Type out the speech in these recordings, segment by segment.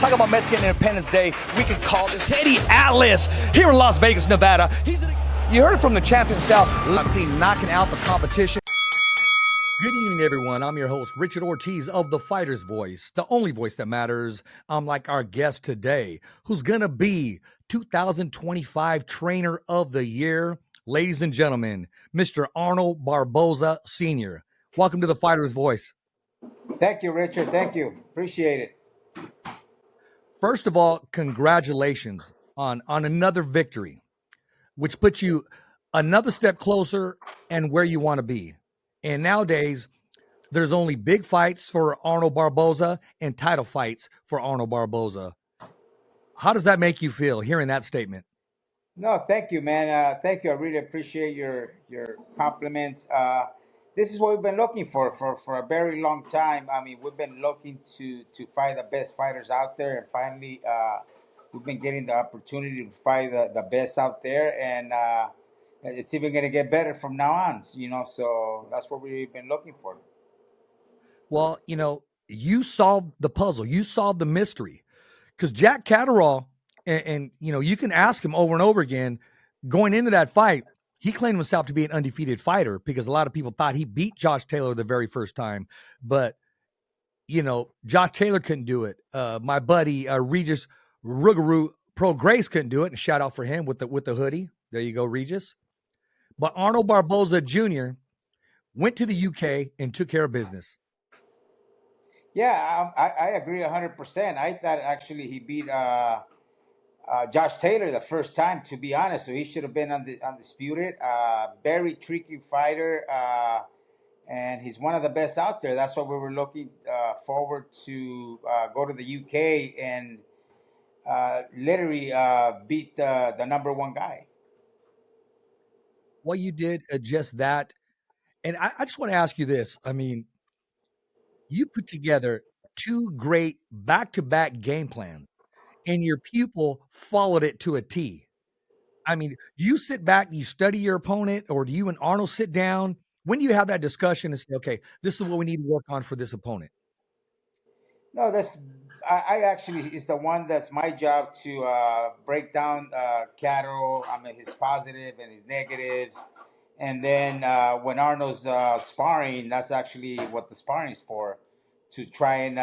Talk about Mexican Independence Day. We can call this Teddy Atlas here in Las Vegas, Nevada. You heard from the champ himself, knocking out the competition. Good evening, everyone. I'm your host, Richard Ortiz of The Fighter's Voice, the only voice that matters. I'm like our guest today, who's going to be 2025 Trainer of the Year. Ladies and gentlemen, Mr. Arnold Barboza Sr. Welcome to The Fighter's Voice. Thank you, Richard. Thank you. Appreciate it. First of all, congratulations on another victory, which puts you another step closer and where you want to be. And nowadays, there's only big fights for Arnold Barboza and title fights for Arnold Barboza. How does that make you feel hearing that statement? No, thank you, man. Thank you. I really appreciate your compliments. This is what we've been looking for a very long time. I mean, we've been looking to fight the best fighters out there, and finally, we've been getting the opportunity to fight the best out there, and it's even going to get better from now on. So that's what we've been looking for. Well, you solved the puzzle. You solved the mystery. Because Jack Catterall, and you can ask him over and over again, going into that fight, he claimed himself to be an undefeated fighter because a lot of people thought he beat Josh Taylor the very first time. But, Josh Taylor couldn't do it. My buddy, Regis Rougarou Pro Grace couldn't do it. And shout out for him with the hoodie. There you go, Regis. But Arnold Barboza Jr. went to the UK and took care of business. Yeah, I agree 100%. I thought actually he beat Josh Taylor the first time, to be honest. So he should have been undisputed. Very tricky fighter, and he's one of the best out there. That's why we were looking forward to go to the UK and literally beat the number one guy. Well, you did just that. And I just want to ask you this. I mean, you put together two great back-to-back game plans, and your pupil followed it to a T. I mean, you sit back, you study your opponent, or do you and Arnold sit down? When do you have that discussion and say, okay, this is what we need to work on for this opponent? No, I actually, it's the one that's my job to break down Catterall. I mean, his positive and his negatives. And then when Arnold's sparring, that's actually what the sparring is for, to try and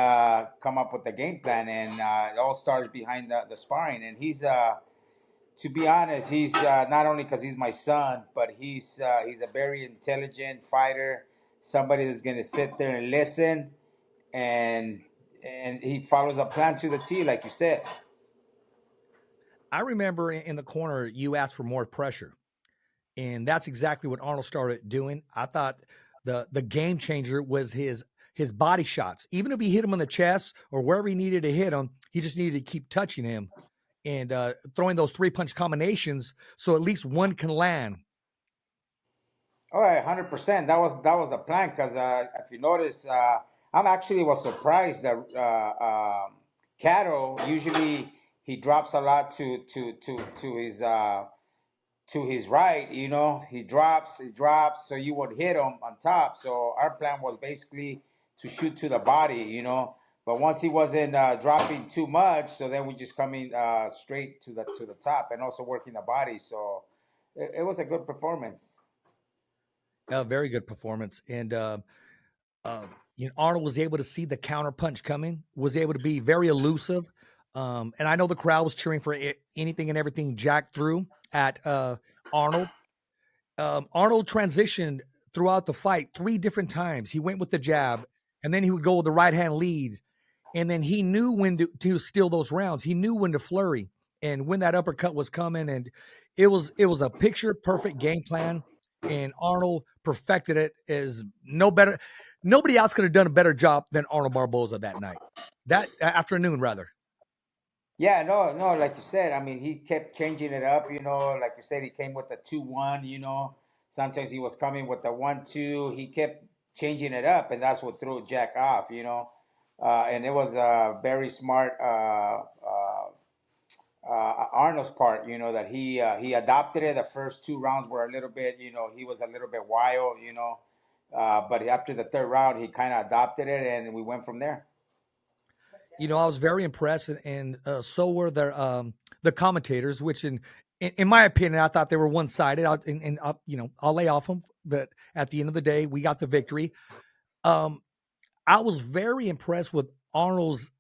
come up with the game plan. And it all starts behind the sparring. And he's, to be honest, he's not only because he's my son, but he's a very intelligent fighter, somebody that's going to sit there and listen, and he follows a plan to the T, like you said. I remember in the corner, you asked for more pressure. And that's exactly what Arnold started doing. I thought the game changer was his body shots. Even if he hit him on the chest or wherever he needed to hit him, he just needed to keep touching him and throwing those 3-punch combinations so at least one can land. All right, 100%. That was the plan. Because if you notice, I'm actually was surprised that Catto usually he drops a lot to his right. He drops, so you would hit him on top. So our plan was basically to shoot to the body. But once he wasn't dropping too much, so then we just coming straight to the top, and also working the body. So it was a good performance. A very good performance. And Arnold was able to see the counter punch coming, was able to be very elusive. And I know the crowd was cheering for anything and everything Jack threw at Arnold. Arnold transitioned throughout the fight 3 different times. He went with the jab, and then he would go with the right hand lead. And then he knew when to steal those rounds. He knew when to flurry and when that uppercut was coming. And it was a picture perfect game plan. And Arnold perfected it as no better. Nobody else could have done a better job than Arnold Barboza that night, that afternoon, rather. Yeah, no, like you said, I mean, he kept changing it up. Like you said, he came with the 2-1. Sometimes he was coming with the 1-2. He kept changing it up, and that's what threw Jack off. And it was very smart. Arnold's part, that he adopted it. The first 2 rounds were a little bit, he was a little bit wild, but after the 3rd round, he kind of adopted it, and we went from there. I was very impressed, and so were the commentators, which in my opinion, I thought they were one sided. And I'll lay off them, but at the end of the day, we got the victory. I was very impressed with Arnold's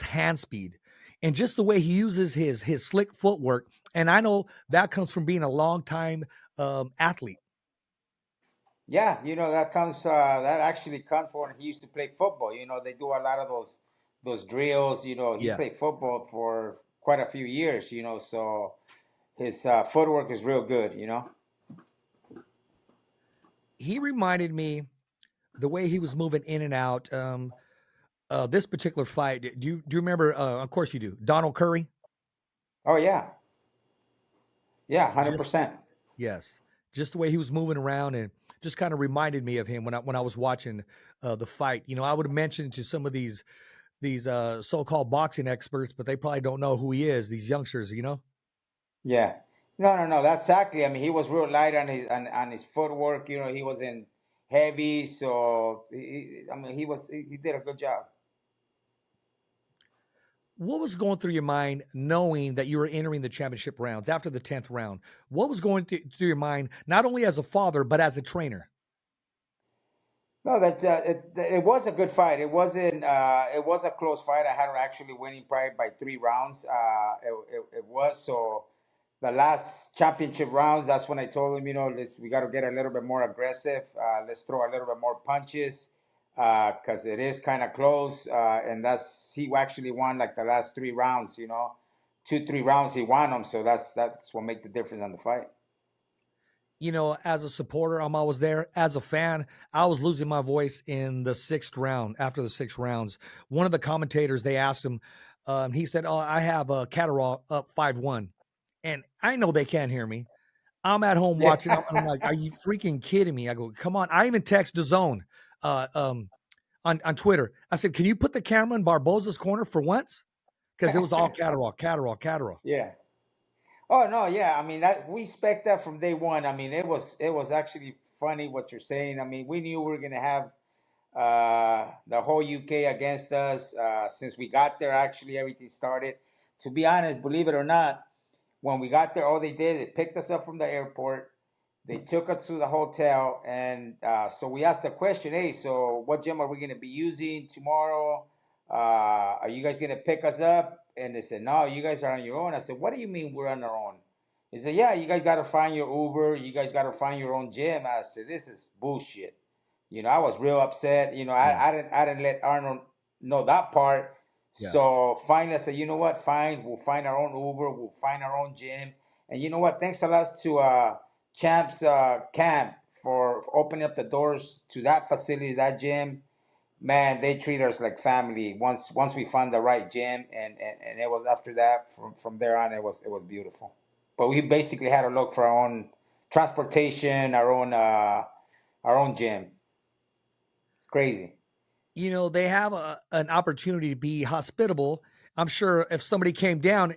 hand speed and just the way he uses his slick footwork. And I know that comes from being a long time athlete. Yeah, that actually comes from when he used to play football. They do a lot of those drills. He Yes. played football for quite a few years. So his footwork is real good. He reminded me the way he was moving in and out. This particular fight, do you remember? Of course you do. Donald Curry. Oh yeah, yeah, Just 100%. yes, just the way he was moving around and just kind of reminded me of him when I was watching the fight. I would have mentioned to some of these so-called boxing experts, but they probably don't know who he is. These youngsters. Yeah. No, no, no. That's exactly. I mean, he was real light on his footwork. He wasn't heavy, so I mean, he did a good job. What was going through your mind knowing that you were entering the championship rounds after the 10th round? What was going through your mind, not only as a father, but as a trainer? No, it was a good fight. It wasn't. It was a close fight. I had her actually winning probably by 3 rounds. It was so. The last championship rounds, that's when I told him, we got to get a little bit more aggressive. Let's throw a little bit more punches because it is kind of close. And he actually won like the last 3 rounds. 2, 3 rounds he won them. So that's what made the difference on the fight. As a supporter, I'm always there. As a fan, I was losing my voice in the 6th round. After the 6 rounds, one of the commentators, they asked him, he said, "Oh, I have Catterall up 5-1," and I know they can't hear me. I'm at home watching. I'm like, "Are you freaking kidding me?" I go, "Come on!" I even text DAZN on Twitter. I said, "Can you put the camera in Barboza's corner for once?" Because it was all Catterall, Catterall, Catterall. Yeah. Oh no, yeah. I mean that we expect that from day one. I mean it was actually funny what you're saying. I mean we knew we were gonna have the whole UK against us since we got there. Actually, everything started. To be honest, believe it or not, when we got there, all they did they picked us up from the airport. They took us to the hotel, and so we asked the question, "Hey, so what gym are we gonna be using tomorrow? Are you guys gonna pick us up?" And they said, "No, you guys are on your own." I said, "What do you mean we're on our own?" He said, "Yeah, you guys got to find your Uber. You guys got to find your own gym." I said, "This is bullshit." I was real upset. Yeah, I didn't let Arnold know that part. yeah. So finally, I said, "You know what? Fine, we'll find our own Uber. We'll find our own gym." And you know what? Thanks a lot to Champs Camp for opening up the doors to that facility, that gym. Man, they treat us like family. Once we found the right gym, and it was after that from there on, it was beautiful. But we basically had to look for our own transportation, our own gym. It's crazy. They have an opportunity to be hospitable. I'm sure if somebody came down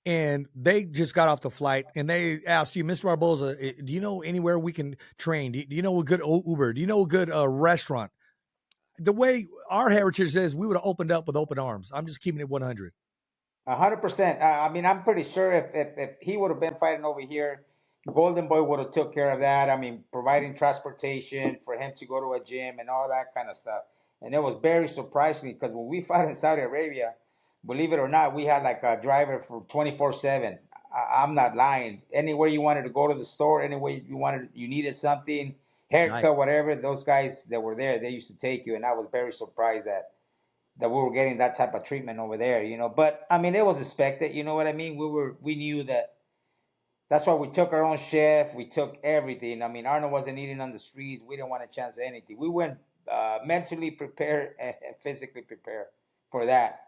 and they just got off the flight and they asked you, Mr. Barboza, do you know anywhere we can train? Do you know a good Uber? Do you know a good restaurant? The way our heritage is, we would have opened up with open arms. I'm just keeping it 100. 100%. I mean, I'm pretty sure if he would have been fighting over here, Golden Boy would have took care of that. I mean, providing transportation for him to go to a gym and all that kind of stuff. And it was very surprising because when we fought in Saudi Arabia, believe it or not, we had like a driver for 24/7. I'm not lying. Anywhere you wanted to go to the store, anywhere you needed something, Nice. haircut, whatever, those guys that were there, they used to take you. And I was very surprised that we were getting that type of treatment over there. But I mean, it was expected. You know what I mean? We knew that. That's why we took our own chef. We took everything. I mean, Arnold wasn't eating on the streets. We didn't want a chance of anything. We went mentally prepared and physically prepared for that.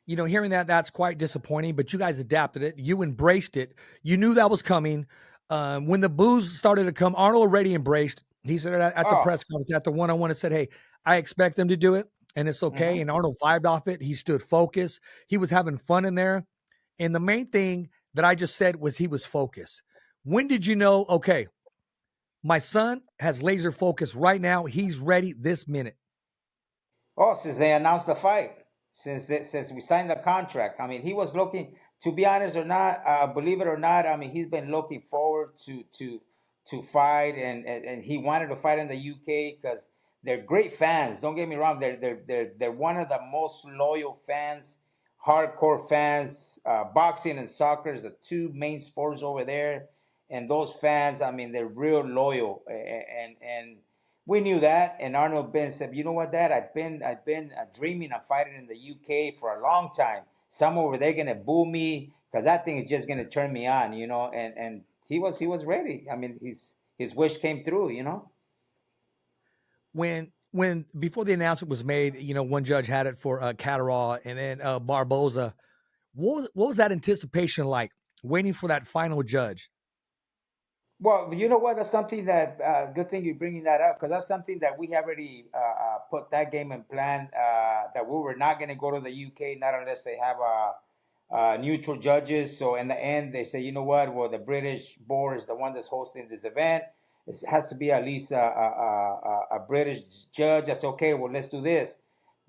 Hearing that's quite disappointing, but you guys adapted it. You embraced it. You knew that was coming. When the boos started to come, Arnold already embraced. He said at the Oh, press conference, at the one-on-one, and said, "Hey, I expect them to do it, and it's okay." hmm And Arnold vibed off it. He stood focused. He was having fun in there. And the main thing that I just said was he was focused. When did you know, okay, my son has laser focus right now. He's ready this minute. oh, since they announced the fight. since we signed the contract. I mean, he was looking, to be honest or not, believe it or not. I mean, he's been looking forward to fight, and he wanted to fight in the UK because they're great fans. Don't get me wrong; they're one of the most loyal fans, hardcore fans. Boxing and soccer is the two main sports over there, and those fans, I mean, they're real loyal, and we knew that. And Arnold Ben said, "You know what, Dad? I've been dreaming of fighting in the UK for a long time. Some over there gonna boo me because that thing is just gonna turn me on, you know." And he was ready. I mean, his wish came through, you know. When before the announcement was made, one judge had it for Catterall, and then Barboza. What was that anticipation like, waiting for that final judge? Well, you know what? That's something that good thing you're bringing that up because that's something that we have already put that game in plan that we were not going to go to the UK not unless they have neutral judges. So in the end, they say, you know what? Well, the British board is the one that's hosting this event. It has to be at least a British judge. I said, okay, well, let's do this.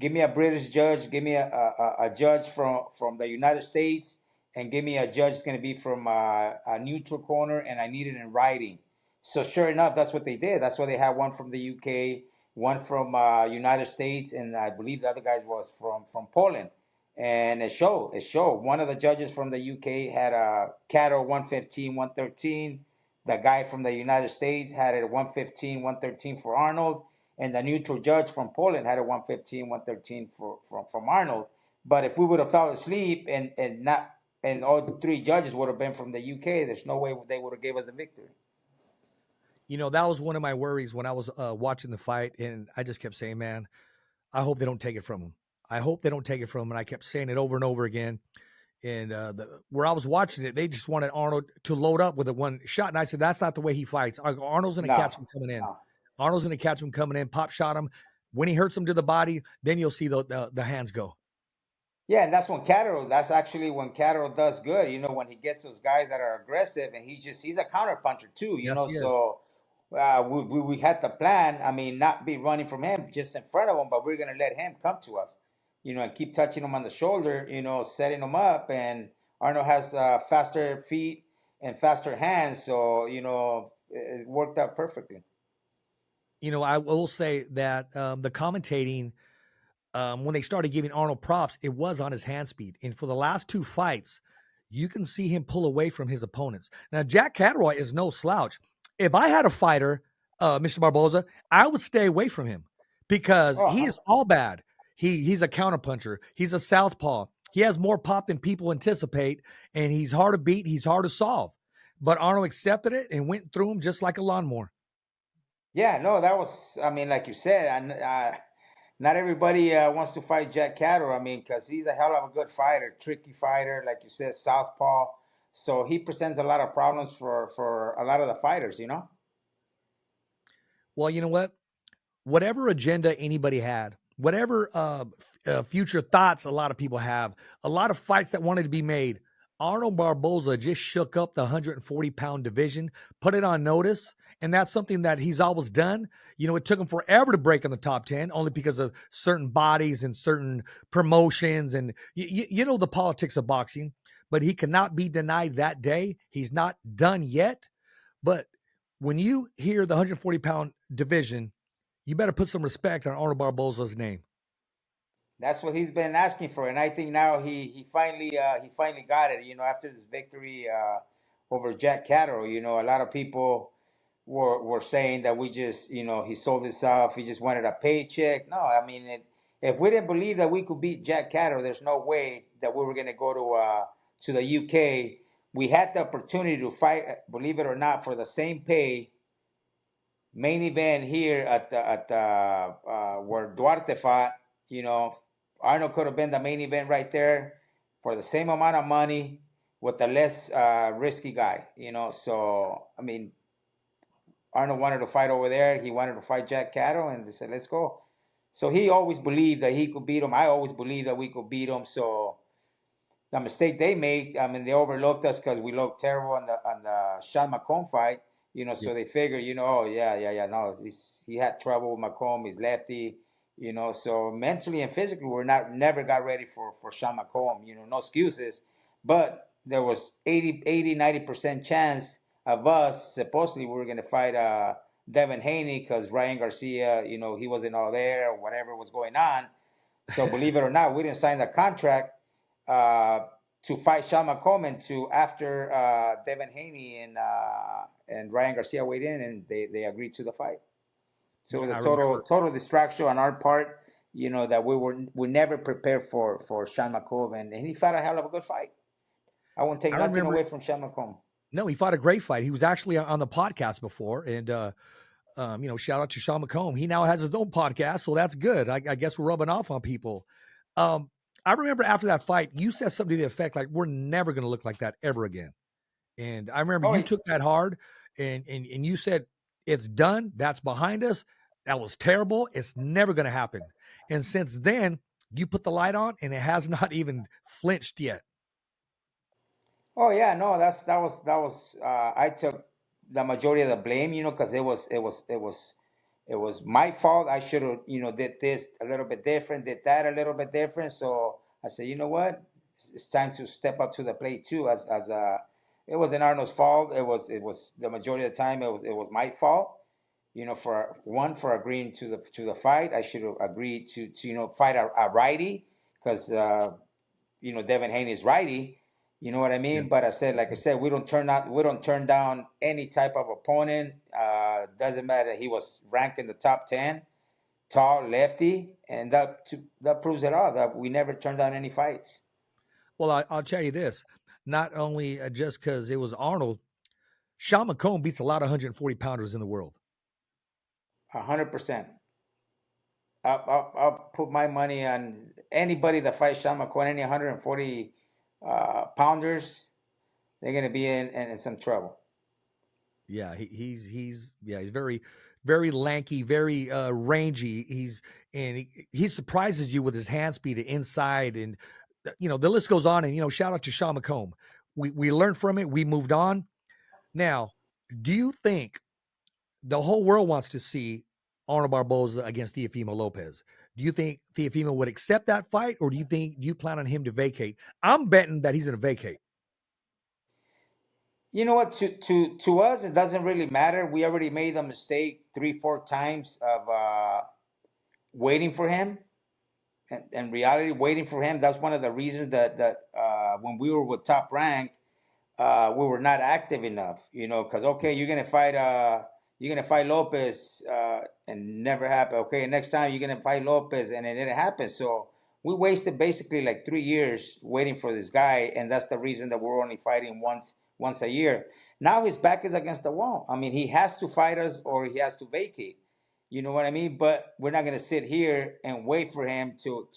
Give me a British judge. Give me a judge from the United States, and give me a judge that's going to be from a neutral corner, and I need it in writing. So sure enough, that's what they did. That's why they had one from the UK, one from United States, and I believe the other guy was from Poland. And it showed. It showed. One of the judges from the UK had a Catterall 115, 113. The guy from the United States had it 115, 113 for Arnold. And the neutral judge from Poland had a 115, 113 from Arnold. But if we would have fell asleep and all three judges would have been from the UK, there's no way they would have gave us the victory. That was one of my worries when I was watching the fight, and I just kept saying, man, I hope they don't take it from him. I hope they don't take it from him. And I kept saying it over and over again. And where I was watching it, they just wanted Arnold to load up with a one shot. And I said, that's not the way he fights. Arnold's going to catch him coming in. No. Arnold's going to catch him coming in, pop shot him. When he hurts him to the body, then you'll see the hands go. Yeah, and that's actually when Catterall does good, you know, when he gets those guys that are aggressive, and he's a counter puncher too, you Yes, know. he is. So we had the plan. I mean, not be running from him just in front of him, but we're gonna let him come to us, you know, and keep touching him on the shoulder, you know, setting him up. And Arnold has faster feet and faster hands, so you know it worked out perfectly. I will say that the commentating, when they started giving Arnold props, it was on his hand speed. And for the last two fights, you can see him pull away from his opponents. Now, Jack Catterall is no slouch. If I had a fighter, Mr. Barboza, I would stay away from him because he is all bad. He's a counterpuncher. He's a southpaw. He has more pop than people anticipate, and he's hard to beat. He's hard to solve. But Arnold accepted it and went through him just like a lawnmower. Yeah, no, that was, I mean, like you said, not everybody wants to fight Jack Catterall. I mean, because he's a hell of a good fighter, tricky fighter, like you said, southpaw. So he presents a lot of problems for a lot of the fighters, you know? Well, you know what? Whatever agenda anybody had, whatever future thoughts a lot of people have, a lot of fights that wanted to be made, Arnold Barboza just shook up the 140-pound division, put it on notice, and that's something that he's always done. It took him forever to break in the top 10, only because of certain bodies and certain promotions and the politics of boxing. But he cannot be denied that day. He's not done yet. But when you hear the 140-pound division, you better put some respect on Arnold Barboza's name. That's what he's been asking for, and I think now he finally got it. You know, after this victory over Jack Catterall, you know, a lot of people were saying that we just, you know, he sold this off. He just wanted a paycheck. No, I mean, if we didn't believe that we could beat Jack Catterall, there's no way that we were going to go to the UK. We had the opportunity to fight, believe it or not, for the same pay. Main event here at the where Duarte fought. You know, Arnold could have been the main event right there for the same amount of money with the less risky guy. You know, so I mean, Arnold wanted to fight over there. He wanted to fight Jack Catterall, and they said, "Let's go." So he always believed that he could beat him. I always believed that we could beat him. So the mistake they made, I mean, they overlooked us because we looked terrible on the Sean McComb fight. You know, so they figured, you know, oh yeah, no, he had trouble with McComb. He's lefty. So mentally and physically, we're not never got ready for Sean McComb. No excuses, but there was 90% chance of us supposedly we were going to fight Devin Haney because Ryan Garcia, he wasn't all there or whatever was going on. So believe it or not, we didn't sign the contract uh, to fight Sean McComb to after Devin Haney and Ryan Garcia weighed in, and they agreed to the fight. So it Yeah, was I a remember. total distraction on our part, that we never prepared for Sean McComb, and he fought a hell of a good fight. I won't take I nothing remember. away from Sean McComb. No, he fought a great fight. He was actually on the podcast before, and shout out to Sean McComb. He now has his own podcast, so that's good. I guess we're rubbing off on people. Um, I remember after that fight, you said something to the effect like, "We're never going to look like that ever again." And I remember Oh, you took that hard, and you said, "It's done. That's behind us. That was terrible. It's never going to happen." And since then, you put the light on, and it has not even flinched yet. oh yeah, no, that was I took the majority of the blame, because it was my fault. I should have, did this a little bit different, did that a little bit different. So I said, you know what, it's time to step up to the plate too. It wasn't Arnold's fault. It was the majority of the time it was my fault. For agreeing to the fight. I should have agreed to fight a righty because Devin Haney is righty. You know what I Yeah. mean? But like I said, we don't turn down any type of opponent. Doesn't matter. He was ranked in the top 10, tall, lefty, and that proves it all. That we never turned down any fights. Well, I'll tell you this: not only just because it was Arnold, Sean McComb beats a lot of 140 pounders in the world. 100%. I'll put my money on anybody that fights Sean McCoy, any 140 pounders. They're going to be in some trouble. Yeah, he's very very lanky, very rangy. He surprises you with his hand speed inside, and the list goes on. And shout out to Sean McComb. We learned from it. We moved on. Now, do you think the whole world wants to see Arnold Barboza against Teofimo Lopez? Do you think Teofimo would accept that fight, or do you plan on him to vacate? I'm betting that he's going to vacate. You know what? To us, it doesn't really matter. We already made a mistake 3 4 times of waiting for him. And reality, waiting for him. That's one of the reasons that when we were with Top Rank, we were not active enough. Because okay, you're gonna fight Lopez, and never happened. Okay, next time you're gonna fight Lopez, and it didn't happen. So we wasted basically like 3 years waiting for this guy, and that's the reason that we're only fighting once a year. Now his back is against the wall. I mean, he has to fight us or he has to vacate. You know what I mean? But we're not gonna sit here and wait for him to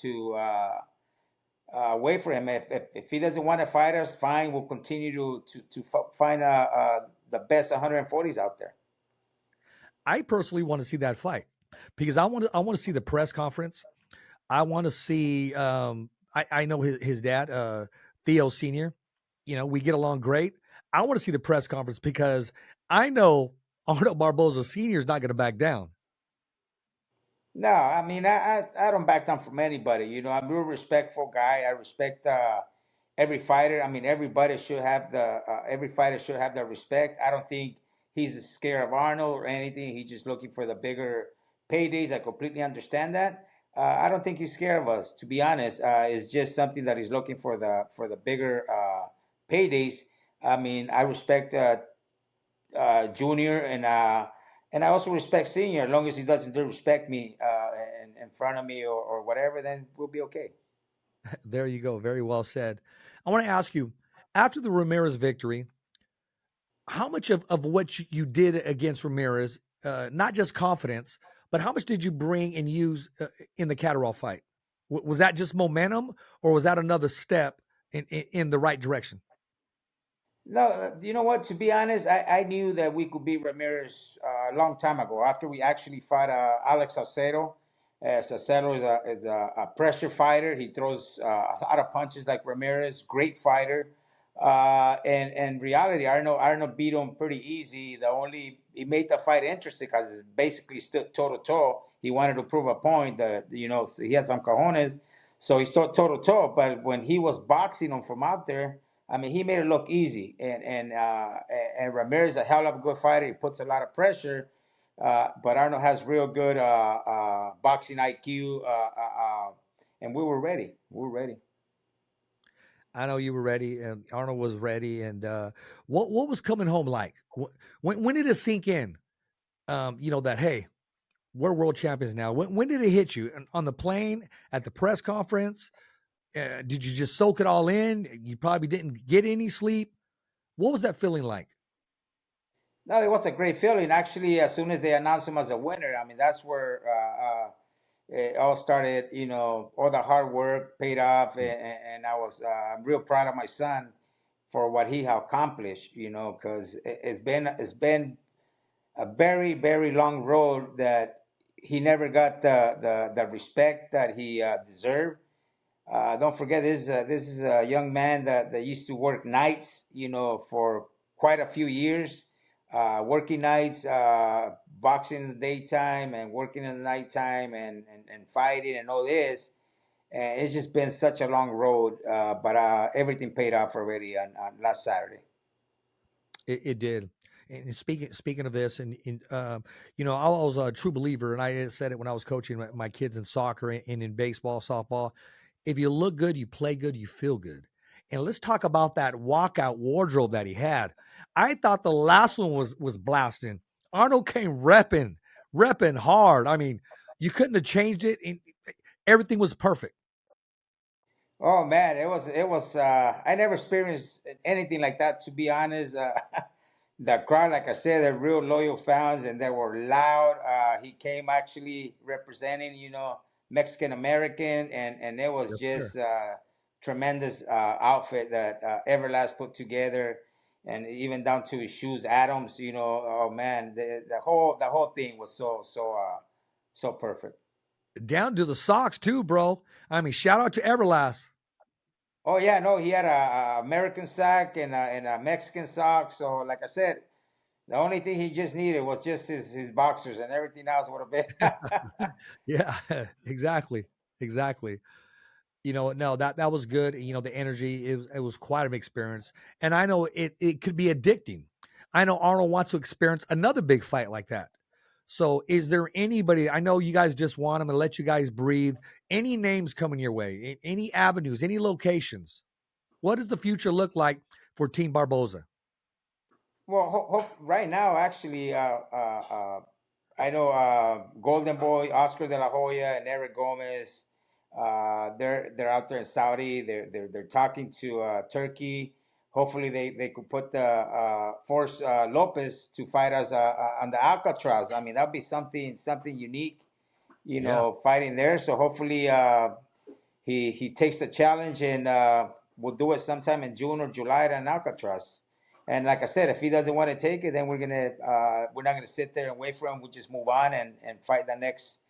wait for him. If he doesn't want to fight us, fine. We'll continue to find the best 140s out there. I personally want to see that fight because I want to see the press conference. I want to see. I know his dad, Theo Senior. We get along great. I want to see the press conference because I know Arnold Barboza Senior is not going to back down. No, I mean I don't back down from anybody. I'm a real respectful guy. I respect every fighter. I mean every fighter should have the respect. I don't think he's scared of Arnold or anything. He's just looking for the bigger paydays. I completely understand that. I don't think he's scared of us. To be honest, it's just something that he's looking for the bigger paydays. I mean, I respect Junior, and I also respect Senior. As long as he doesn't disrespect me in front of me or whatever, then we'll be okay. There you go. Very well said. I want to ask you, after the Ramirez victory, how much of what you did against Ramirez, not just confidence, but how much did you bring and use in the Catterall fight? Was that just momentum, or was that another step in the right direction? No, you know what? To be honest, I knew that we could beat Ramirez a long time ago. After we actually fought Alex Salcedo. Salcedo is a pressure fighter. He throws a lot of punches like Ramirez. Great fighter. And reality, Arnold beat him pretty easy. He made the fight interesting because it's basically still toe to toe. he wanted to prove a point that he has some cojones. So he saw toe to toe. But when he was boxing him from out there, I mean, he made it look easy. And Ramirez is a hell of a good fighter. He puts a lot of pressure. But Arnold has real good boxing IQ, and we were ready. We were ready. I know you were ready, and Arnold was ready. And what was coming home like? When did it sink in? That hey, we're world champions now. When did it hit you? On the plane, at the press conference? Did you just soak it all in? You probably didn't get any sleep. What was that feeling like? No, it was a great feeling. Actually, as soon as they announced him as a winner, I mean, that's where it all started. All the hard work paid off, and I'm real proud of my son for what he has accomplished. Because it's been a very very long road that he never got the respect that he deserved. Don't forget, this is a young man that used to work nights, for quite a few years, working nights, boxing in the daytime and working in the nighttime, and fighting and all this. And it's just been such a long road, but everything paid off already on last Saturday. It did. And speaking of this, I was a true believer, and I said it when I was coaching my kids in soccer and in baseball, softball. If you look good, you play good, you feel good. And let's talk about that walkout wardrobe that he had. I thought the last one was blasting. Arnold came repping hard. I mean, you couldn't have changed it. And everything was perfect. Oh man, it was. I never experienced anything like that, to be honest. The crowd, like I said, they're real loyal fans, and they were loud. He came actually representing, Mexican American, and it was Yes, sir. just tremendous outfit that Everlast put together, and even down to his shoes, Adams. Oh man, the whole thing was so perfect. Down to the socks too, bro. I mean, shout out to Everlast. Oh yeah, no, he had a American sock and a Mexican sock. So like I said, the only thing he just needed was just his boxers, and everything else would have been. Yeah, exactly. Exactly. No, that was good. The energy, it was quite an experience. And I know it could be addicting. I know Arnold wants to experience another big fight like that. So is there anybody, I know you guys just want him and let you guys breathe. Any names coming your way? Any avenues, any locations? What does the future look like for Team Barboza? Well, right now, actually, I know Golden Boy, Oscar De La Hoya, and Eric Gomez. They're out there in Saudi. They're talking to Turkey. Hopefully, they could put the force Lopez to fight us on the Alcatraz. I mean, that'd be something unique, Yeah. fighting there. So hopefully, he takes the challenge, and we'll do it sometime in June or July at Alcatraz. And like I said, if he doesn't want to take it, then we're not gonna sit there and wait for him. We'll just move on and fight the next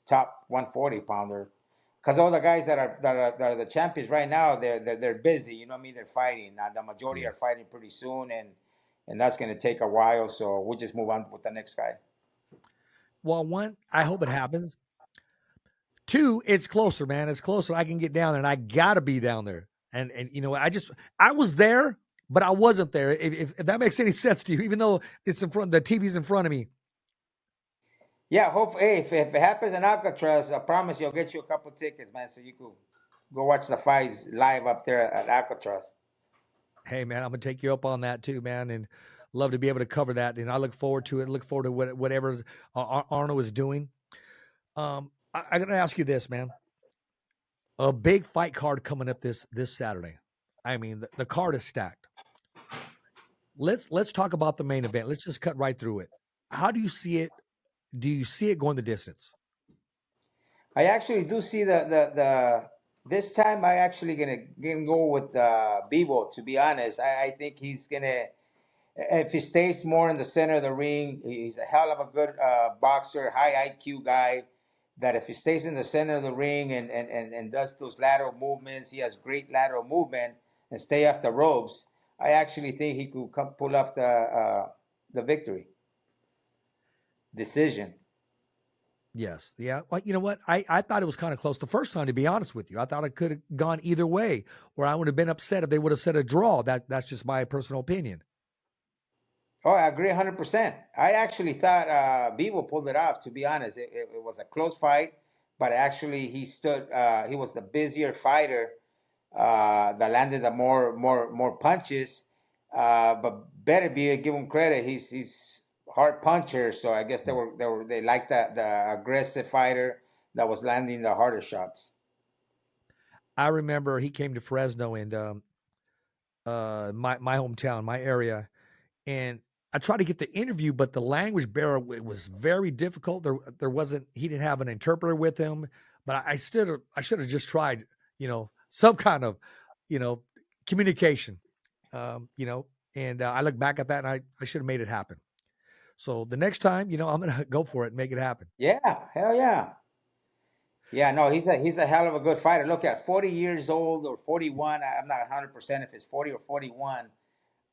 top 140 pounder. Because all the guys that are the champions right now, they're busy. You know what I mean? They're fighting. The majority Yeah. are fighting pretty soon, and that's gonna take a while. So we'll just move on with the next guy. Well, one, I hope it happens. Two, it's closer, man. It's closer. I can get down there, and I gotta be down there. And I was there, but I wasn't there. If that makes any sense to you, even though it's in front, the TV's in front of me. Yeah, hope. Hey, if it happens in Alcatraz, I promise you, I'll get you a couple tickets, man, so you could go watch the fights live up there at Alcatraz. Hey, man, I'm gonna take you up on that too, man, and love to be able to cover that. And I look forward to it. Look forward to whatever Arno is doing. I gotta ask you this, man. A big fight card coming up this Saturday. I mean, the card is stacked. Let's talk about the main event. Let's just cut right through it. How do you see it? Do you see it going the distance? I actually do see the this time. I actually gonna go with Bebo. To be honest, I think he's gonna, if he stays more in the center of the ring, he's a hell of a good boxer, high IQ guy. That if he stays in the center of the ring and does those lateral movements, he has great lateral movement and stay off the ropes. I actually think he could pull off the victory decision. Yes. Yeah. Well, you know what? I thought it was kind of close the first time, to be honest with you. I thought it could have gone either way, or I would have been upset if they would have said a draw. That's just my personal opinion. Oh, I agree 100%. I actually thought Bebo pulled it off. To be honest, it was a close fight, but actually he stood. He was the busier fighter that landed the more punches. But better be give him credit. He's hard puncher. So I guess they liked the aggressive fighter that was landing the harder shots. I remember he came to Fresno and my hometown, my area, and I tried to get the interview, but the language barrier was very difficult. There wasn't he didn't have an interpreter with him, but I should have just tried, some kind of, you know, communication, you know. And I look back at that and I should have made it happen. So the next time, I'm gonna go for it and make it happen. Yeah, hell yeah. Yeah, no, he's a hell of a good fighter. Look at 40 years old or 41. I'm not 100% if it's 40 or 41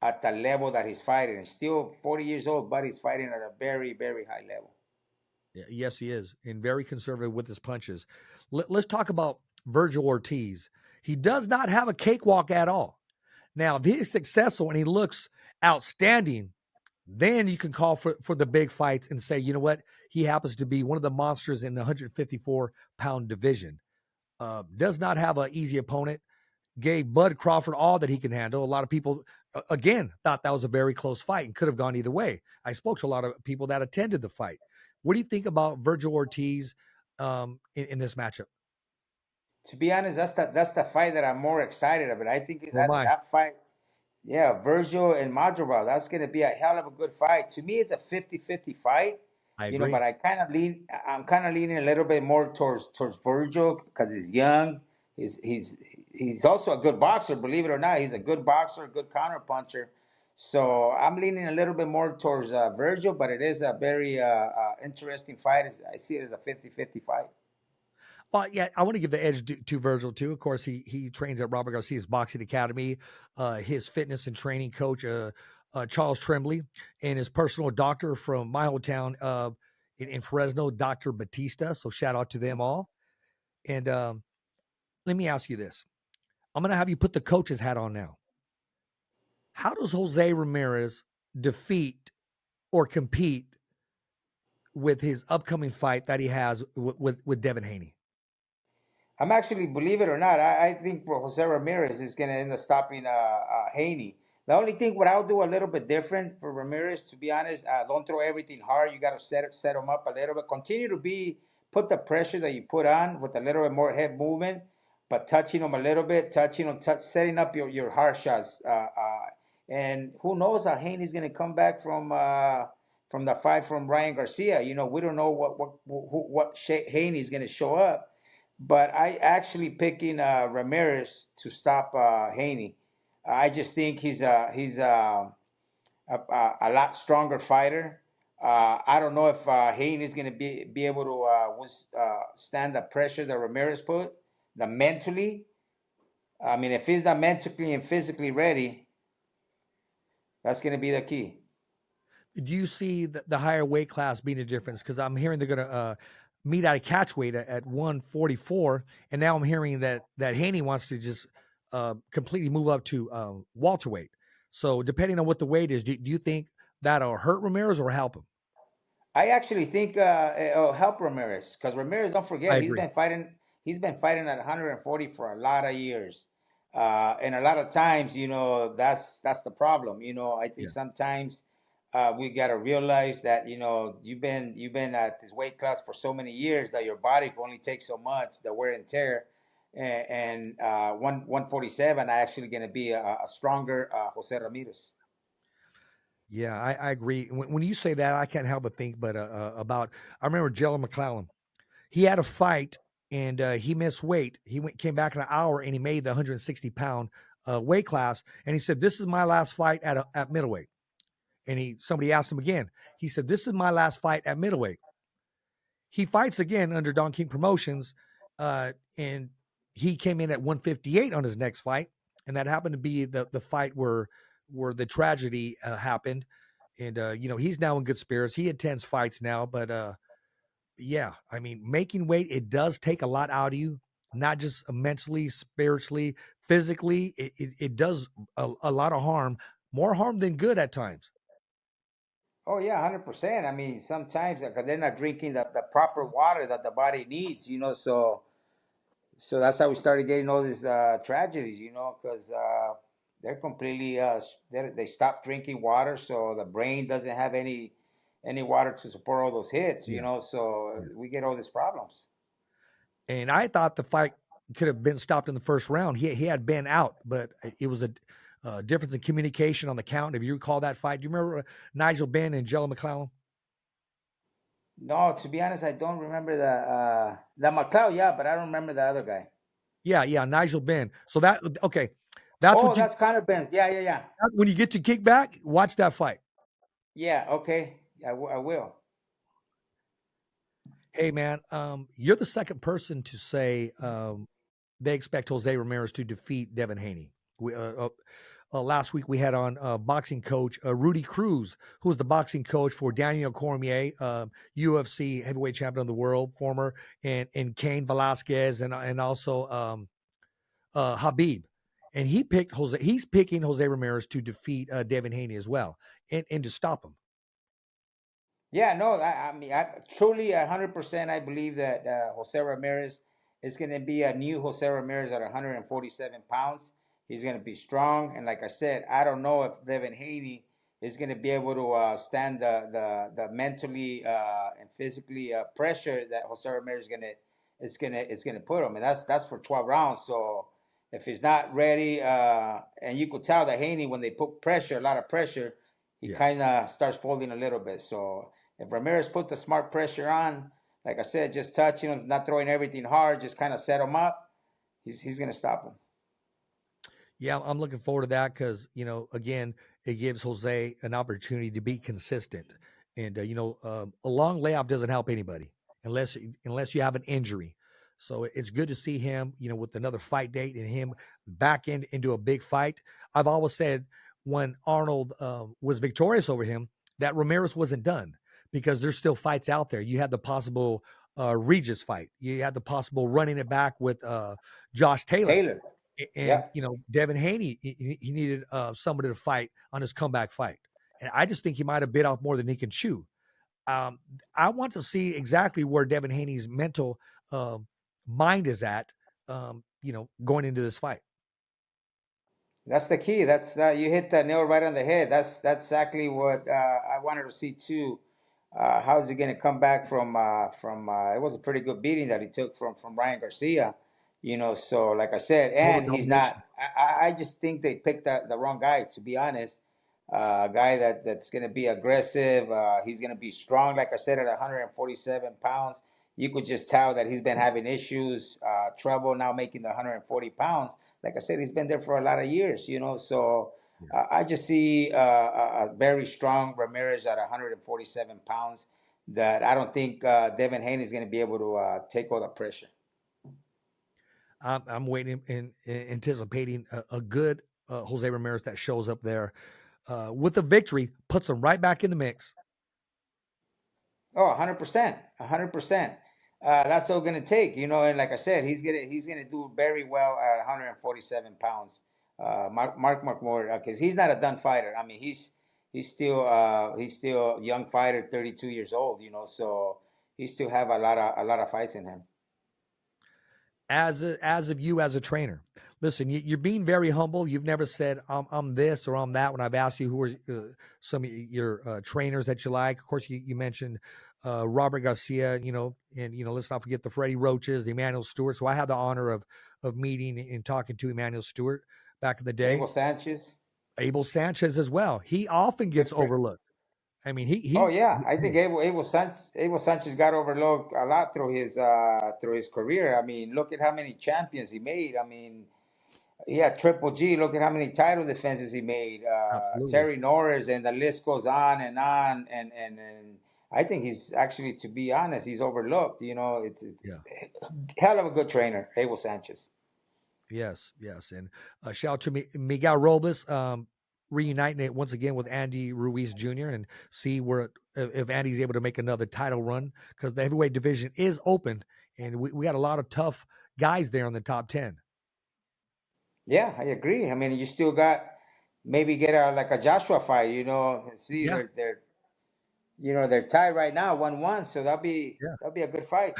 at the level that he's fighting. He's still 40 years old, but he's fighting at a very, very high level. Yeah, yes, he is, and very conservative with his punches. Let's talk about Virgil Ortiz. He does not have a cakewalk at all. Now, if he's successful and he looks outstanding, then you can call for the big fights and say, you know what, he happens to be one of the monsters in the 154-pound division. Does not have an easy opponent. Gave Bud Crawford all that he can handle. A lot of people, again, thought that was a very close fight and could have gone either way. I spoke to a lot of people that attended the fight. What do you think about Virgil Ortiz in this matchup? To be honest, that's the fight that I'm more excited about. I think So am I. that fight, yeah, Virgil and Madrigal, that's going to be a hell of a good fight. To me, it's a 50-50 fight, I but agree. I'm kind of leaning a little bit more towards Virgil because he's young. He's also a good boxer, believe it or not. He's a good boxer, a good counter puncher. So I'm leaning a little bit more towards Virgil, but it is a very interesting fight. I see it as a 50-50 fight. Well, yeah, I want to give the edge to Virgil too. Of course, he trains at Robert Garcia's Boxing Academy. His fitness and training coach, Charles Tremblay, and his personal doctor from my hometown in Fresno, Dr. Batista. So shout out to them all. And let me ask you this: I'm going to have you put the coach's hat on now. How does Jose Ramirez defeat or compete with his upcoming fight that he has with Devin Haney? I'm actually, believe it or not, I think Jose Ramirez is going to end up stopping Haney. The only thing what I'll do a little bit different for Ramirez, to be honest, don't throw everything hard. You got to set him up a little bit. Continue to put the pressure that you put on with a little bit more head movement, but touching him a little bit, setting up your hard shots. And who knows how Haney's going to come back from the fight from Ryan Garcia. We don't know what Haney's going to show up, but I actually picking Ramirez to stop Haney. I just think he's a lot stronger fighter. I don't know if Haney is going to be able to stand the pressure that Ramirez put, the mentally. I mean, if he's not mentally and physically ready, that's going to be the key. Do you see the higher weight class being a difference? Because I'm hearing they're going to meet at a catch weight at 144, and now I'm hearing that Haney wants to just completely move up to welterweight. So depending on what the weight is, do you think that'll hurt Ramirez or help him? I actually think it'll help Ramirez because Ramirez, don't I forget, he's agree. been fighting. He's been fighting at 140 for a lot of years, and a lot of times, that's the problem. I think Yeah. sometimes we gotta realize that you've been at this weight class for so many years that your body can only take so much, the wear and tear, and 147 are actually going to be a stronger Jose Ramirez. Yeah, I agree. When you say that, I can't help but think, but about I remember Jello McClellan. He had a fight and he missed weight. Came back in an hour and he made the 160-pound weight class. And he said, "This is my last fight at middleweight." And somebody asked him again. He said, "This is my last fight at middleweight." He fights again under Don King Promotions, and he came in at 158 on his next fight, and that happened to be the fight where the tragedy happened. And he's now in good spirits. He attends fights now, but Yeah, I mean, making weight, it does take a lot out of you, not just mentally, spiritually, physically. It does a lot of harm, more harm than good at times. Oh yeah, 100%. I mean, sometimes because they're not drinking the proper water that the body needs, so that's how we started getting all these tragedies, because they're completely they stop drinking water, so the brain doesn't have any water to support all those hits, Yeah, so yeah. we get all these problems. And I thought the fight could have been stopped in the first round. He had been out, but it was a difference in communication on the count. If you recall that fight, do you remember Nigel Benn and Jello McClellan? No, to be honest, I don't remember the McLeod, yeah, but I don't remember the other guy. Yeah, yeah, Nigel Benn. So that okay, that's Oh, what you that's Connor Benz. Yeah, yeah, yeah. when you get to kickback, watch that fight. Yeah, okay. I will. Hey man, you're the second person to say they expect Jose Ramirez to defeat Devin Haney. Last week we had on boxing coach Rudy Cruz, who was the boxing coach for Daniel Cormier, UFC heavyweight champion of the world, former, and Cain Velasquez, and also Habib. And he's picking Jose Ramirez to defeat Devin Haney as well, and to stop him. Yeah, no, I mean, I truly 100% I believe that Jose Ramirez is going to be a new Jose Ramirez at 147 pounds. He's going to be strong, and like I said, I don't know if Devin Haney is going to be able to stand the mentally and physically pressure that Jose Ramirez is gonna put him, and that's for 12 rounds. So if he's not ready, and you could tell that Haney when they put pressure, a lot of pressure, he Yeah. kind of starts folding a little bit. So if Ramirez put the smart pressure on, like I said, just touching him, not throwing everything hard, just kind of set him up, he's going to stop him. Yeah, I'm looking forward to that because, again, it gives Jose an opportunity to be consistent. And, a long layoff doesn't help anybody unless you have an injury. So it's good to see him, with another fight date and him back into a big fight. I've always said when Arnold was victorious over him, that Ramirez wasn't done because there's still fights out there. You had the possible Regis fight. You had the possible running it back with Josh Taylor. Taylor. And Yep. Devin Haney, he needed somebody to fight on his comeback fight, and I just think he might have bit off more than he can chew. I want to see exactly where Devin Haney's mental mind is at, going into this fight. That's the key. That's you hit the nail right on the head. That's exactly what I wanted to see too. How is he going to come back from? It was a pretty good beating that he took from Ryan Garcia, So like I said, Total and he's not. domination. I just think they picked the wrong guy. To be honest, a guy that's going to be aggressive. He's going to be strong. Like I said, at 147 pounds, you could just tell that he's been having issues, trouble now making the 140 pounds. Like I said, he's been there for a lot of years, So Yeah. I just see a very strong Ramirez at 147 pounds. That I don't think Devin Haney is going to be able to take all the pressure. I'm waiting and anticipating a good Jose Ramirez that shows up there with a victory, puts him right back in the mix. Oh, 100%, 100%. That's all going to take, And like I said, he's gonna do very well at 147 pounds. Mark McMurray, because he's not a done fighter. I mean, he's still a young fighter, 32 years old, So he still have a lot of fights in him. As of you as a trainer, listen, you're being very humble. You've never said I'm this or I'm that when I've asked you who are some of your trainers that you like. Of course, you mentioned Robert Garcia, and let's not forget the Freddie Roaches, the Emmanuel Stewart. So I had the honor of meeting and talking to Emmanuel Stewart back in the day. Abel Sanchez as well. He often gets overlooked. I mean, Oh he's yeah, I think Abel Sanchez got overlooked a lot through his career. I mean, look at how many champions he made. I mean, he had Triple G. Look at how many title defenses he made. absolutely. Terry Norris, and the list goes on and on. And I think he's actually, to be honest, he's overlooked. It's Yeah. hell of a good trainer, Abel Sanchez. Yes. And shout out to Miguel Robles, reuniting it once again with Andy Ruiz Jr. and see where if Andy's able to make another title run, because the heavyweight division is open, and we got a lot of tough guys there in the top 10. Yeah, I agree. I mean, you still got maybe get a like a Joshua fight, see Yeah, they're tied right now, 1-1, so yeah, that'll be a good fight.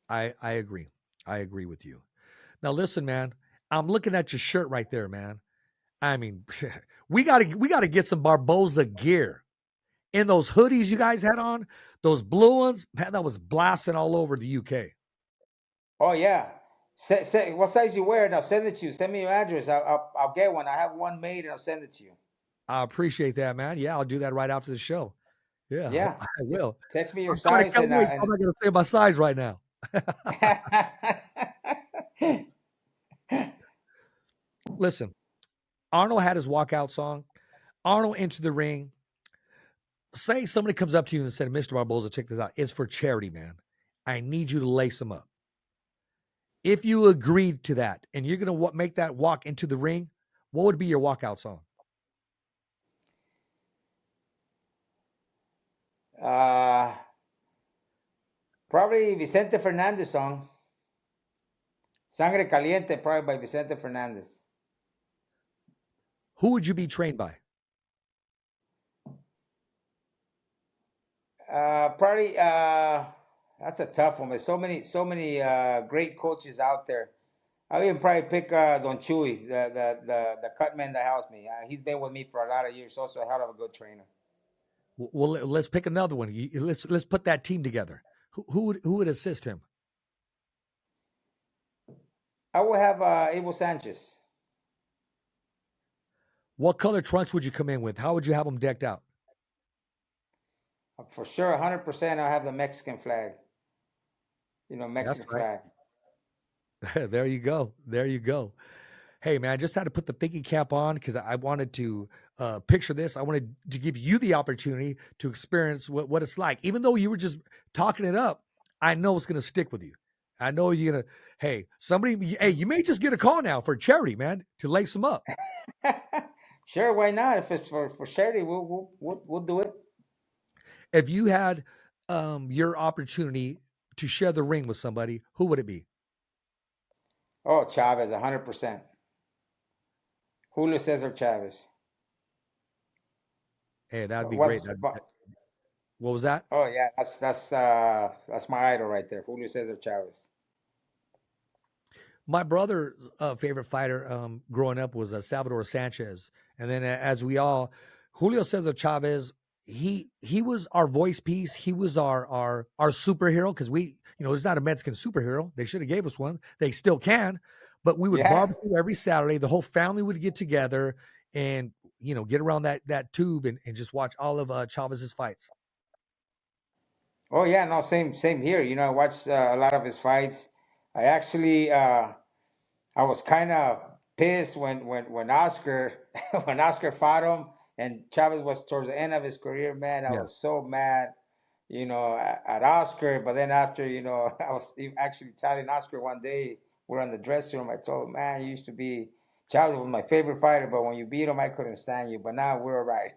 I agree. I agree with you. Now listen, man, I'm looking at your shirt right there, man. I mean, we gotta get some Barboza gear. In those hoodies you guys had on, those blue ones, man, that was blasting all over the UK. Oh yeah. What size you wear? And I'll send it to you. Send me your address. I'll get one. I have one made and I'll send it to you. I appreciate that, man. Yeah, I'll do that right after the show. Yeah, Yeah. I will. Text me your I size can't wait. I'm not gonna say my size right now. and Listen, Arnold had his walkout song. Arnold entered the ring. Say somebody comes up to you and said, Mr. Barboza, check this out. It's for charity, man. I need you to lace him up. If you agreed to that and you're going to make that walk into the ring, what would be your walkout song? probably Vicente Fernandez song. Sangre Caliente, probably by Vicente Fernandez. Who would you be trained by? Probably that's a tough one. There's so many great coaches out there. I would even probably pick Don Chuy, the cut man that helps me. He's been with me for a lot of years. Also a hell of a good trainer. Well, let's pick another one. Let's put that team together. Who would assist him? I would have Abel Sanchez. What color trunks would you come in with? How would you have them decked out? For sure, 100%. I'll have the Mexican flag. Mexican right. flag. There you go. There you go. Hey, man, I just had to put the thinking cap on because I wanted to picture this. I wanted to give you the opportunity to experience what it's like. Even though you were just talking it up, I know it's going to stick with you. I know you're going to, hey, you may just get a call now for charity, man, to lace them up. Sure, why not? If it's for charity, we'll do it. If you had your opportunity to share the ring with somebody, who would it be? Oh, Chavez, 100%. Julio Cesar Chavez. Hey, that'd be What's great. What was that? Oh yeah, that's my idol right there, Julio Cesar Chavez. My brother's favorite fighter growing up was Salvador Sanchez, and then Julio Cesar Chavez. He was our voice piece. He was our superhero because there's not a Mexican superhero. They should have gave us one. They still can, but we would barbecue every Saturday. The whole family would get together and get around that tube and just watch all of Chavez's fights. Oh yeah, no, same here. I watched a lot of his fights. I actually I was kind of pissed when Oscar when Oscar fought him and Chavez was towards the end of his career. Man, I was so mad, at Oscar. But then after, I was actually telling Oscar one day we're in the dressing room. I told him, man, you used to be Chavez was my favorite fighter, but when you beat him, I couldn't stand you. But now we're all right.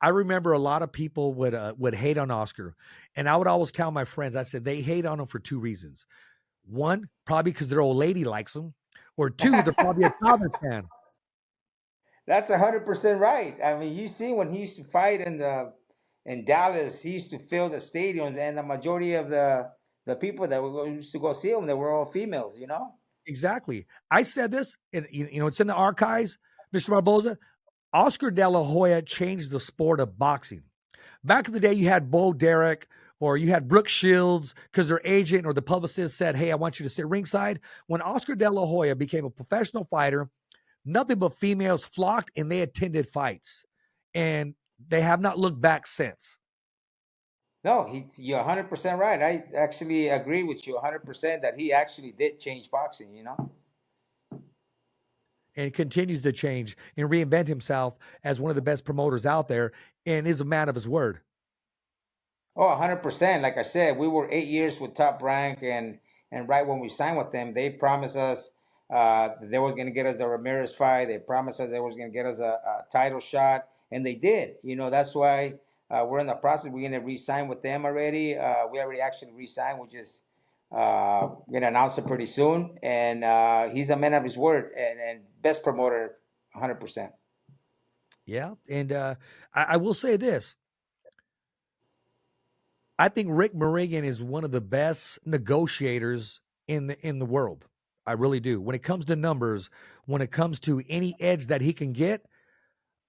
I remember a lot of people would hate on Oscar, and I would always tell my friends, I said they hate on him for two reasons. One, probably because their old lady likes him, or two, they're probably a Chavez fan. That's 100% right. I mean, you see when he used to fight in Dallas, he used to fill the stadium, and the majority of the people that used to go see him, they were all females. Exactly. I said this, and it's in the archives, Mr. Barboza. Oscar De La Hoya changed the sport of boxing. Back in the day, you had Bo Derek or you had Brooke Shields because their agent or the publicist said, hey, I want you to sit ringside. When Oscar De La Hoya became a professional fighter, nothing but females flocked and they attended fights. And they have not looked back since. No, you're 100% right. I actually agree with you 100% that he actually did change boxing, And continues to change and reinvent himself as one of the best promoters out there and is a man of his word. Oh, 100%. Like I said, we were 8 years with Top Rank, and right when we signed with them, they promised us they was going to get us a Ramirez fight. They promised us they was going to get us a title shot, and they did. That's why We're in the process. We're going to re-sign with them already. We already actually re-signed. We just going to announce it pretty soon. And he's a man of his word and best promoter, 100%. Yeah, and I will say this: I think Rick Morrigan is one of the best negotiators in the world. I really do. When it comes to numbers, when it comes to any edge that he can get,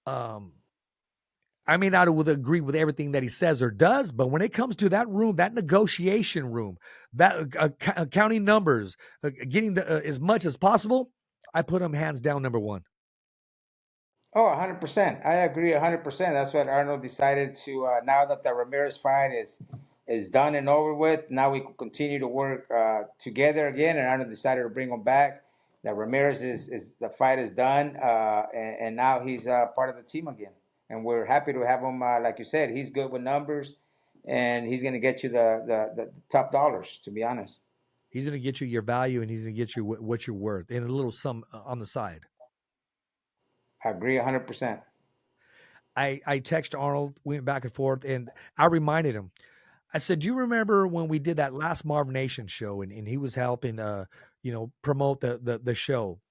I may not would agree with everything that he says or does, but when it comes to that room, that negotiation room, that counting numbers, getting as much as possible, I put him hands down number one. Oh, 100%. I agree 100%. That's what Arnold decided to, now that the Ramirez fight is done and over with, now we can continue to work together again. And Arnold decided to bring him back. That Ramirez is the fight is done, and now he's part of the team again. And we're happy to have him. Like you said, he's good with numbers, and he's going to get you the top dollars. To be honest, he's going to get you your value, and he's going to get you what you're worth, and a little sum on the side. I agree 100%. I texted Arnold, we went back and forth, and I reminded him. I said, "Do you remember when we did that last Marv Nation show, and he was helping, promote the show?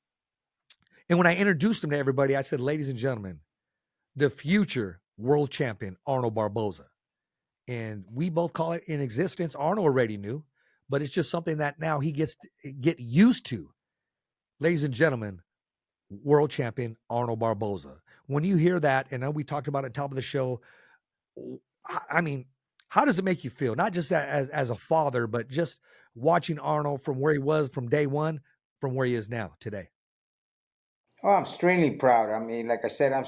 And when I introduced him to everybody, I said, ladies and gentlemen, the future world champion, Arnold Barboza. And we both call it in existence. Arnold already knew, but it's just something that now he gets to get used to. Ladies and gentlemen, world champion, Arnold Barboza. When you hear that, and we talked about it at the top of the show, I mean, how does it make you feel? Not just as a father, but just watching Arnold from where he was from day one, from where he is now today. Oh, I'm extremely proud. I mean, like I said, I'm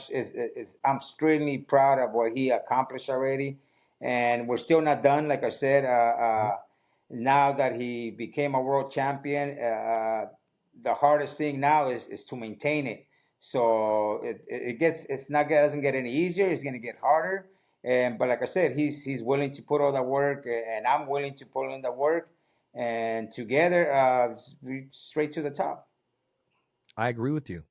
extremely proud of what he accomplished already, and we're still not done. Like I said, now that he became a world champion, the hardest thing now is to maintain it. So it's not doesn't get any easier. It's going to get harder. But like I said, he's willing to put all the work, and I'm willing to put in the work, and together, straight to the top. I agree with you.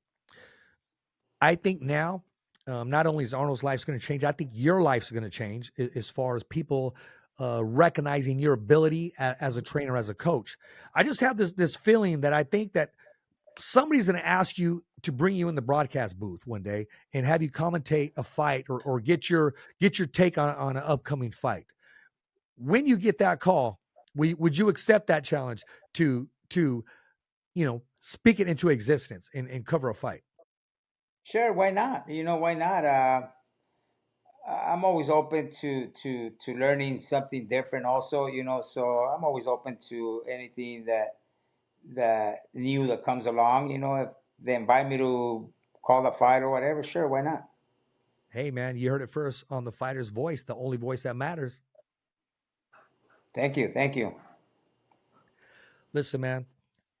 I think now, not only is Arnold's life's going to change, I think your life's going to change as far as people recognizing your ability as a trainer, as a coach. I just have this feeling that I think that somebody's going to ask you to bring you in the broadcast booth one day and have you commentate a fight or get your take on an upcoming fight. When you get that call, would you accept that challenge to speak it into existence and cover a fight? Sure, why not? Why not? I'm always open to learning something different. Also, so I'm always open to anything that new that comes along. If they invite me to call the fight or whatever, sure, why not? Hey, man, you heard it first on the Fighter's Voice, the only voice that matters. Thank you. Listen, man,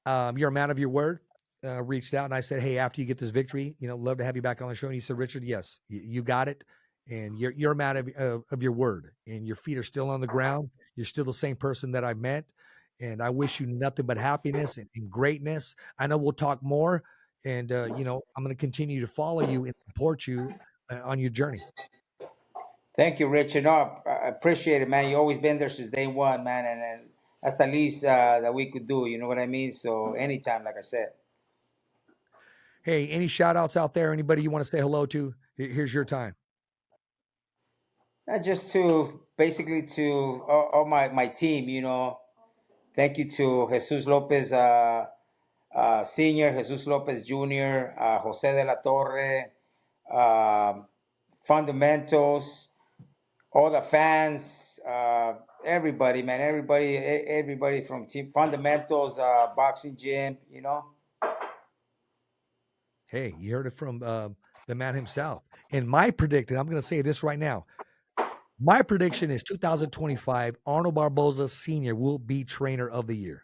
you're a man of your word. Reached out and I said, hey, after you get this victory, love to have you back on the show. And he said, Richard, yes, you got it. And you're a man of your word, and your feet are still on the ground. You're still the same person that I met. And I wish you nothing but happiness and greatness. I know we'll talk more. And, I'm going to continue to follow you and support you on your journey. Thank you, Richard. No, I appreciate it, man. You always been there since day one, man. And that's the least that we could do. You know what I mean? So anytime, like I said. Hey, any shout outs out there? Anybody you want to say hello to? Here's your time. Just to basically to all my team, thank you to Jesus Lopez Sr., Jesus Lopez Jr., Jose de la Torre, Fundamentals, all the fans, everybody, man, everybody from Team Fundamentals, Boxing Gym, Hey, you heard it from the man himself. And my prediction, I'm going to say this right now. My prediction is 2025, Arnold Barboza Sr. will be Trainer of the Year.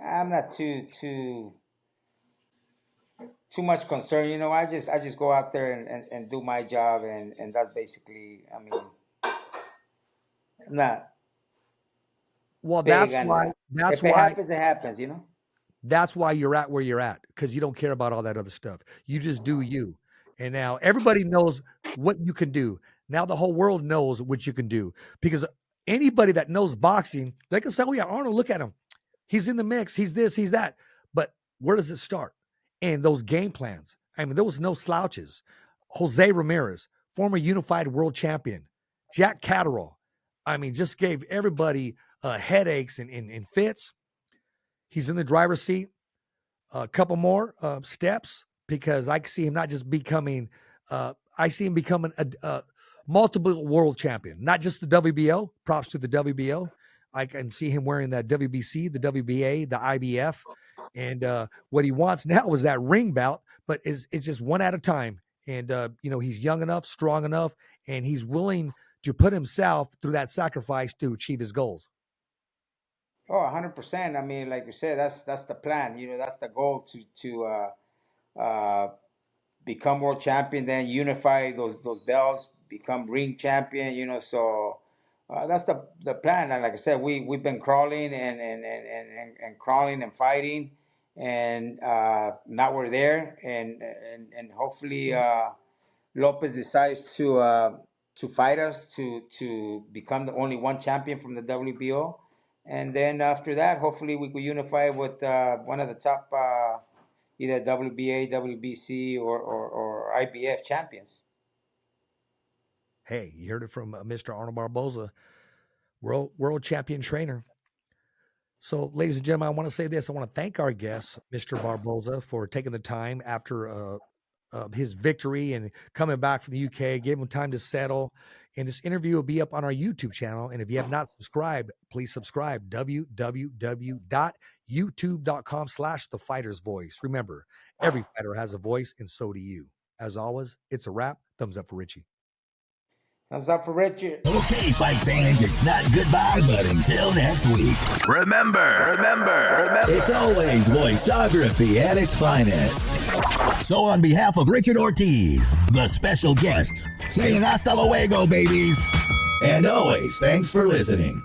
I'm not too much concerned. I just go out there and do my job, and that's basically, I mean, not. Well, that's why. If it happens, it happens. That's why you're at where you're at, because you don't care about all that other stuff. You just do you. And now everybody knows what you can do. Now the whole world knows what you can do, because anybody that knows boxing, they can say, oh yeah, Arnold, look at him. He's in the mix. He's this, he's that. But where does it start? And those game plans. I mean, there was no slouches. Jose Ramirez, former unified world champion. Jack Catterall, I mean, just gave everybody headaches and fits. He's in the driver's seat. A couple more steps, because I see him not just becoming, I see him becoming a multiple world champion, not just the WBO. Props to the WBO. I can see him wearing that WBC, the WBA, the IBF. And what he wants now is that ring bout, but it's just one at a time. And, he's young enough, strong enough, and he's willing to put himself through that sacrifice to achieve his goals. Oh, 100%. I mean, like you said, that's the plan. That's the goal to become world champion, then unify those belts, become ring champion. So that's the plan. And like I said, we've been crawling and crawling and fighting, and now we're there. And hopefully Lopez decides to fight us to become the only one champion from the WBO. And then after that, hopefully we could unify with one of the top either WBA, WBC, or IBF champions. Hey, you heard it from Mr. Arnold Barboza, world champion trainer. So, ladies and gentlemen, I want to say this. I want to thank our guest, Mr. Barboza, for taking the time after his victory and coming back from the UK, gave him time to settle. And this interview will be up on our YouTube channel. And if you have not subscribed, please subscribe. www.youtube.com/The Fighter's Voice. Remember, every fighter has a voice, and so do you. As always, it's a wrap. Thumbs up for Richie. Thumbs up for Richard. Okay, fight fans, it's not goodbye, but until next week. Remember, it's always voiceography at its finest. So on behalf of Richard Ortiz, the special guests, saying hasta luego, babies. And always, thanks for listening.